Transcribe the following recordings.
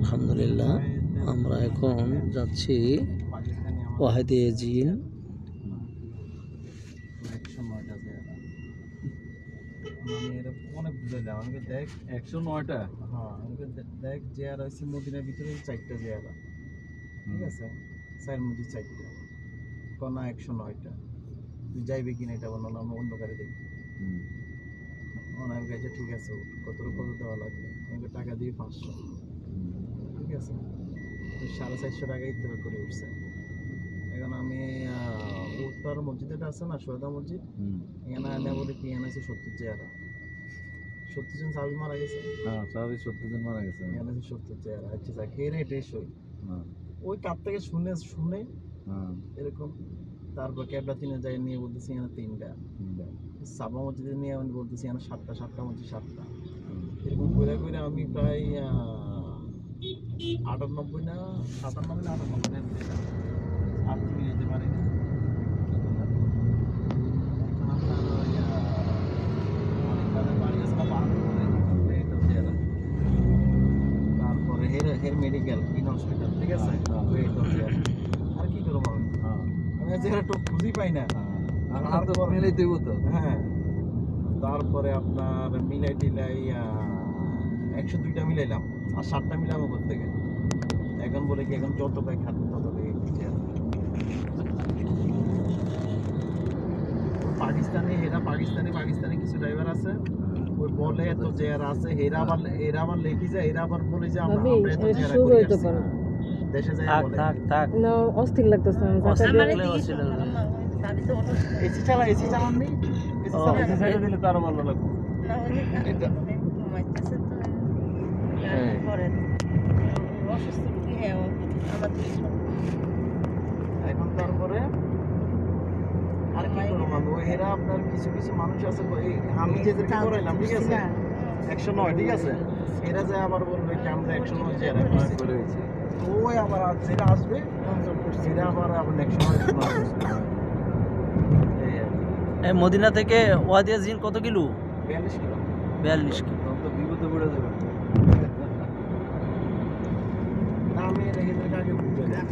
আলহামদুলিল্লাহ আমরা এখন যাচ্ছি ওয়াহিদে জিন। অনেক বুঝাইলাম আমাকে দেখ 109টা। হ্যাঁ আমাকে দেখ চেয়ার আছে মদিনার ভিতরে 4টা চেয়ার, ঠিক আছে, 4 মধ্যে 4টা কোনা 109টা। তুই যাইবে কিনা এটা বলো না, আমরা অন্য গাড়ি দেখি। ওনার কাছে ঠিক আছে, কত দেওয়া লাগবে? আমাকে টাকা দিয়ে 500, ঠিক আছে, 450 টাকা ইত্তেফাক করে উঠছে। এখন আমি উত্তর মসজিদটা আছে না, সৈয়দা মসজিদ, এখানে আনে বলে কি এখানে আছে 70 চেয়ার, 70 জন সাহাবী মারা গেছে। হ্যাঁ সাহাবী 70 জন মারা গেছে, এখানে আছে 70 চেয়ার। আচ্ছা স্যার খেয়ে রেটে সই ওই কাপ থেকে শুনে এরকম। তারপর ক্যাবলা 3 যায় নিয়ে বলতেছি এখানে 3টা, সাবা মসজিদে নিয়ে আমি বলতেছি এখানে 7টা মসজিদ 7টা। এরকম ঘুরে ঘুরে আমি প্রায় 98 না 97 না 98 আর তুমি যেতে পারিনি। তারপরে হের মেডিকেল ইন হসপিটাল, ঠিক আছে, আর কি করবো আমি একটু খুঁজেই পাই না। হ্যাঁ তারপরে আপনার মিলাই টিলাই 102টা মিলাইলাম আর 7টা মিলামো করতে গেলে। এখন বলে কি এখন যত পাই খাটবে তত পাকিস্তানি কিছু ড্রাইভার আছে, ওই বলে এত চেয়ার আছে, এরা আবার লেখি যায়, এরা আবার বলে যে আমরা এত চেয়ার করি আসছি দেশে যায় বলে। থাক না অস্থির লাগতেছে এসি চালাননি, এসি সাইডে দিলে তো আরো ভালো লাগবে। এখন তারপরে আর কি করবো, এরা আপনার কিছু মানুষ আছে, আমি যেদেরকে করাইলাম, ঠিক আছে, 109, ঠিক আছে, এরা যায় আবার বলবে কি আমরা 109 চেয়ার করে হয়েছে, ওই আবার যেটা আসবে সেটা আবার 109। মদিনা থেকে ওয়াহিদে জিন কত কিলো? 42 কিলো। 42 কিলো। তো বিপদে পড়ে যাবে। না আমি এদেরকে আগে বুঝে দেখ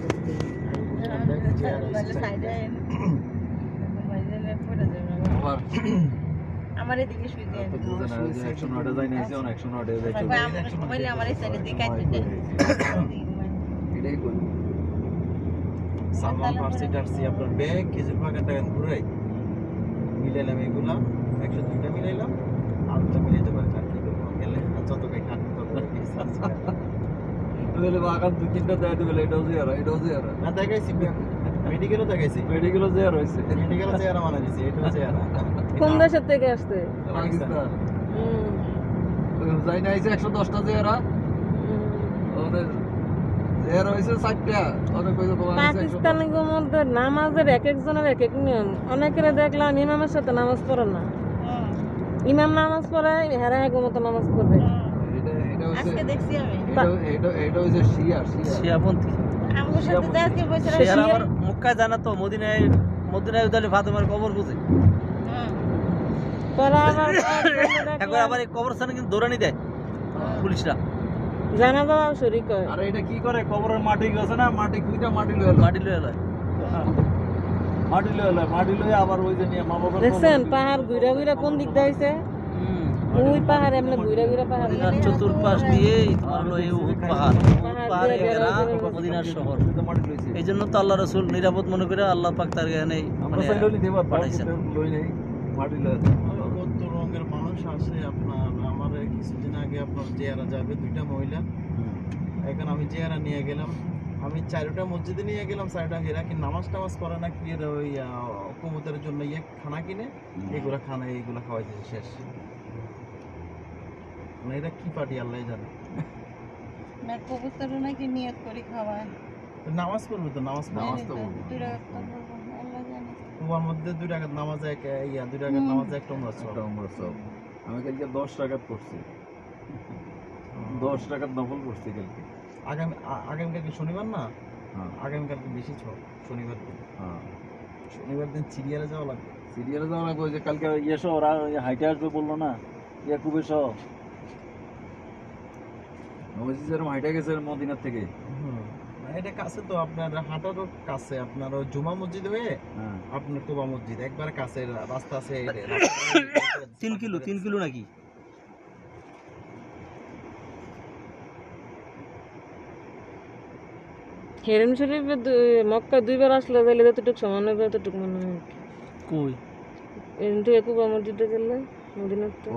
আমার এদিকে শুই দেন তো বুঝে না 109টা যাই নাইছে, 109টা যাই চলে মোবাইলে আমার এই সাইডে দিকে কাটতে দেন। এটাই কই সালমান ফার্সি টার্সি আপনার ব্যাগ কিছু বাগান টাগান ঘুরাই মিলাইলাম, এগুলা 102টা মিলাইলাম, আরটা মিলাইতে পারি আর কি করবো গেলে যত কাই খাটবে তত বলে বাগান 2-3টা দেয় দিবে, এটাও জিয়ারা না দেখাইছি, মেডিকেলও দেখাইছি, মেডিকেলও জিয়ারা হইছে, মেডিকেলও জিয়ারা মানে দিছি, এটাও জিয়ারা। কোন দেশের থেকে আসছে? পাকিস্তান। যাই না আইছে 110টা জিয়ারা, ওদের জিয়ারা হইছে 4টা। অনেক কইছে পাকিস্তানের মধ্যে নামাজের এক একজনের এক এক নিয়ম। অনেকের দেখলাম ইমামের সাথে নামাজ পড়ে না, ইমাম নামাজ পড়ায় হেরা মতো নামাজ পড়বে। আজকে দেখছি আমি এটা হইছে শিয়াপন্থী। আমার সাথে যাকে বলছে শিয়া আবার মক্কায় জানা তো মদিনায় উদালে ফাতেমার কবর বুঝে। পরে আবার একবার আবার এই কবরস্থানে কিন্তু দৌড়ানি দেয় পুলিশরা, জানা যাওয়া শরীক হয়। আরে এটা কি করে, কবরের মাটি গেছে না, মাটি কুইটা মাটি লয় আবার ওই যে নিয়ে মা বাবা দেখছেন পাহাড় ঘুরা ঘুরা কোন দিক দিয়ে হইছে, ওই পাহাড় এমনি ঘুরা ঘুরা পাহাড় চতুর্পাশ দিয়ে তোমার হলো এই উহুদ পাহাড় ঘেরা মদিনার শহর। এই জন্য তো আল্লাহ রাসূল নিরাপদ মনে করে আল্লাহ পাক তার এখানে পাঠাইছেন। মাটি লয় কত রঙের মানুষ আসে আপনার। আমার কিছুদিন আগে আপনার জিয়ারা যাবে 2টা মহিলা, এখন আমি জিয়ারা নিয়ে গেলাম, আমি 4টা মসজিদে নিয়ে গেলাম, 4টা হেরা কি নামাজ টামাজ করে না কি ওই কবুতরের জন্য খানা কিনে এগুলা খাওয়াইছে শেষ। মানে এটা কি পার্টি আল্লাহ জানে। না কবুতর নাকি নিয়ত করে খাওয়ায়, নামাজ পড়বে তো, নামাজ তো আল্লাহ জানে। তোমার মধ্যে 2 রাকাত নামাজ 2 রাকাত নামাজ একটা উমরা সব। আমি কালকে 10 রাকাত পড়ছি, 10 রাকাত নফল পড়ছি কালকে। আগামীকালকে শনিবার না, আগামীকালকে বেশি শনিবার দিন, শনিবার দিন সিরিয়ালে যাওয়া লাগবে। ওই যে কালকে ওরা হাইটে আসবে বললো না, ইয়াকুবে সহ এটা কাছে তো আপনার হাঁটারও কাছে, আপনার ওই জুমা মসজিদ হয়ে আপনার কুবা মসজিদ একবারে কাছে রাস্তা আছে। 3 কিলো নাকি? হেরেম শরীফে মক্কা 2 বার আসলে যাইলে যতটুকু সমান হবে ততটুকু মনে হয় আর কি। কই কিন্তু একুবা মসজিদে গেলে মদিনার তো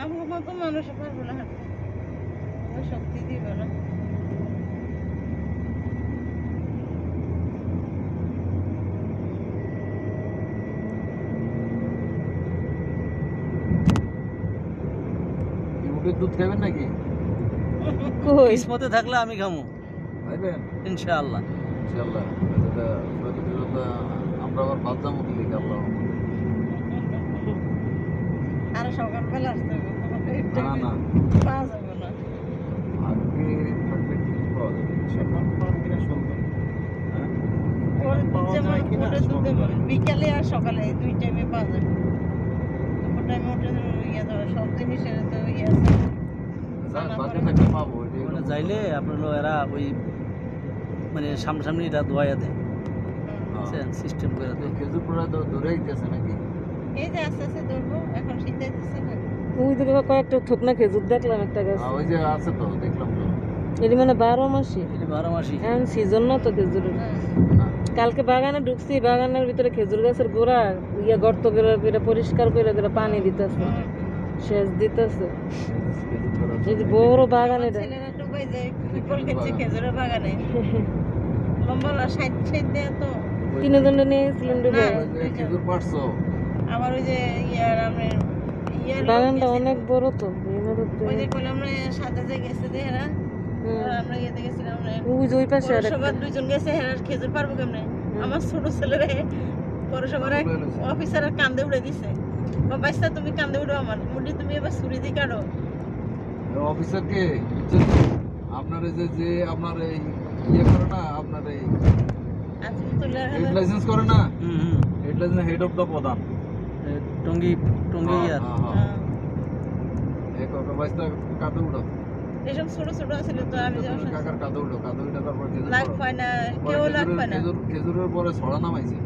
আমার মতো মানুষ পারবো না হাঁটতে, ওই শক্তি দিবে না। দুধ খাবেন নাকি? কই কিসমতে থাকলে আমি খামু খাইবেন ইনশাআল্লাহ। ইনশাআল্লাহ। আমরা আবার ভাত জামু দিলি আল্লাহ। আর সকালবেলা আসতে হবে, না না পাওয়া যাবে না। আগে থাকলে ঠিক পাওয়া যাবে। সকাল কিনা সন্ধ্যা। হ্যাঁ ওর পাওয়া যেমন যায় কিনা ওটা দুধে সন্ধ্যা। বিকালে আর সকালে 2 টাইমে পাওয়া যাবে। দুপুর টাইমে ওটা ইয়ে দেওয়া সব জিনিসের তো ইয়ে আছে। বাজে থাকলে পাবো। এটাই ওখানে হলো যাইলে আপনার হলো এরা ওই মানে সামনাসামনি এটা ধোয়া দেয়, বুঝছেন, সিস্টেম করে দেয়। খেজুর পোড়া তো দূরে গেছে নাকি? এই যে আস্তে আস্তে ধরবো, এখন শীত যাইতেছে না। ওই দিকে কয়েকটা থুকনা খেজুর দেখলাম একটা গাছ, ওই যে আছে তো দেখলাম তো। এটি মানে 12 মাসি, এটি 12 মাসি। এখন সিজন না তো খেজুরের। হ্যাঁ। না কালকে বাগানে ঢুকছি, বাগানের ভিতরে খেজুর গাছের গোড়া ইয়া গর্ত করে করে পরিষ্কার করে করে পানি দিতেছে, সেচ দিতেছে। খেজুর পোড়া এই যে বড় বাগান এটা, ছেলেরা ডুবাই যায় ফল খেচ্ছে খেজুরের বাগানে, লম্বা 60 দেয় তো। 3 জনে নিয়ে গেছিলেন ডুবে। না। ওই যে খেজুর পাড়ছো? আবার ওই যে ইয়ার আমরা ইয়ার লোক বাগানটা গেছিল। অনেক বড় তো এই মধ্যে। ওই যে কইলাম আমরা সাথে যে গেছে যে এরা, আমরা ইয়েতে গেছিলাম আমরা ওই যে ওই পাশে আর পৌরসভার 2 জন গেছে, এরা খেজুর পারবো কেমনে? আমার ছোট ছেলেরে পৌরসভার এক অফিসারের কান্দে উড়ে দিছে, বাচ্চা তুমি কান্দে উড়ো, আমার মুডি তুমি এবার ছুরি দিয়ে কাটো। অফিসারকে আপনার এই যে আপনার এই ইয়ে করে না, আপনার এই আজিমুতুল্লাহ হেড লাইসেন্স করে না, হুম হুম। Head licence head of the প্রধান। টঙ্গি ইয়ার এক বাইশটা কাঁদে উঠো, এসব ছোট ছোট আছিল তো, আমি যাওয়ার সময় কাকার কাঁদে উঠো, কাঁদে উঠে তারপর খেজুর লাগ পাড়ো। পায় না, পরে কেউ লাগ পায় না। খেজুরের পরে ছড়া নামাইছে।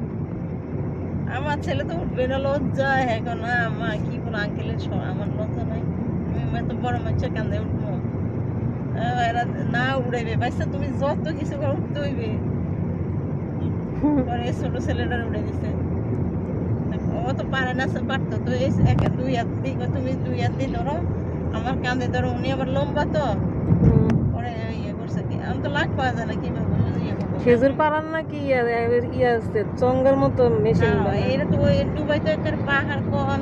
আমার ছেলে তো উঠবে না, লজ্জা এখন না মা কি বলো আঙ্কেলের আমার লজ্জা নাই, আমি এত বড় মানুষের কান্দে উঠবো, এরা না উড়াইবে বাচ্চা তুমি যত কিছু করে উঠতে হইবে। পরে এই ছোট ছেলেটার উড়ে দিছে, ও তো পারে না, সে পারতো তো, এই 2 হাত দিয়ে তুমি 2 হাত দিয়ে ধরো, আমার কান্দে ধরো, উনি আবার লম্বা তো, পরে ইয়ে করছে কি, আমি তো লাগ পাওয়া যায় না কিভাবে ইয়ে করবো। খেজুর পাড়ার নাকি ইয়া আছে চঙ্গার মতো মেশিন। এটা তো ওই দুবাই তো একটা পাহাড় কোন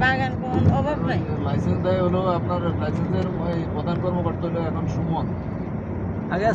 বাগান কোন অভাব নাই। লাইসেন্স দেয় হলো আপনার লাইসেন্সের ওই প্রধান কর্মকর্তা হলো এখন সুমন।